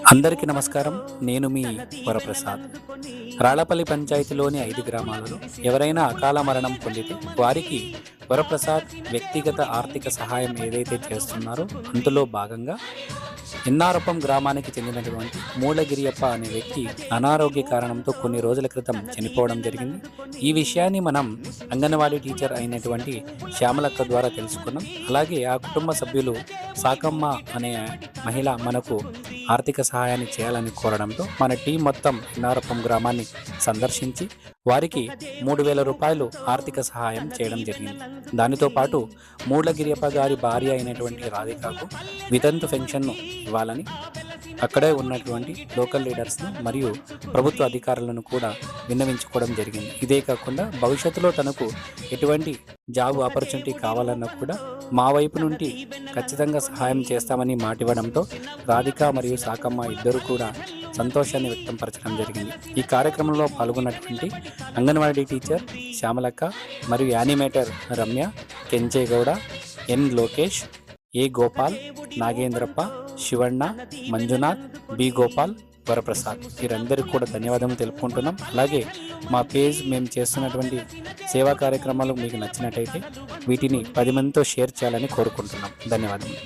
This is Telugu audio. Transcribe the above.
అందరికీ నమస్కారం. నేను మీ వరప్రసాద్. రాళ్లపల్లి పంచాయతీలోని 5 గ్రామాలలో ఎవరైనా అకాల మరణం పొందితే వారికి వరప్రసాద్ వ్యక్తిగత ఆర్థిక సహాయం ఏదైతే చేస్తున్నారో అందులో భాగంగా ఎన్నారపం గ్రామానికి చెందినటువంటి మూలగిరియప్ప అనే వ్యక్తి అనారోగ్య కారణంతో కొన్ని రోజుల క్రితం చనిపోవడం జరిగింది. ఈ విషయాన్ని మనం అంగన్వాడీ టీచర్ అయినటువంటి శ్యామలక్క ద్వారా తెలుసుకున్నాం. అలాగే ఆ కుటుంబ సభ్యులు సాకమ్మ అనే మహిళ మనకు ఆర్థిక సహాయాన్ని చేయాలని కోరడంతో మన టీం మొత్తం ఎన్నారపం గ్రామాన్ని సందర్శించి వారికి 3,000 రూపాయలు ఆర్థిక సహాయం చేయడం జరిగింది. దానితో పాటు మూలగిరియప్ప గారి భార్య అయినటువంటి రాధికకు వితంతు పెన్షన్ను ఇవ్వాలని అక్కడే ఉన్నటువంటి లోకల్ లీడర్స్ను మరియు ప్రభుత్వ అధికారులను కూడా విన్నవించుకోవడం జరిగింది. ఇదే కాకుండా భవిష్యత్తులో తనకు ఎటువంటి జాబ్ ఆపర్చునిటీ కావాలన్నా కూడా మా వైపు నుండి ఖచ్చితంగా సహాయం చేస్తామని మాటివ్వడంతో రాధిక మరియు సాకమ్మ ఇద్దరు కూడా సంతోషాన్ని వ్యక్తంపరచడం జరిగింది. ఈ కార్యక్రమంలో పాల్గొన్నటువంటి అంగన్వాడీ టీచర్ శ్యామలక్క మరియు యానిమేటర్ రమ్య, కెంచేగౌడ, ఎన్ లోకేష్, ఏ గోపాల్, నాగేంద్రప్ప, శివಣ್ణ, మంజునాథ్, బి గోపాల్, వరప్రసాద్ వీరందరికీ కూడా ధన్యవాదాలు తెలుపుకుంటున్నాం. అలాగే మా పేజ్ మేము చేస్తున్నటువంటి సేవా కార్యక్రమాలు మీకు నచ్చినట్టయితే వీటిని 10 మందితో షేర్ చేయాలని కోరుకుంటున్నాం. ధన్యవాదాలు.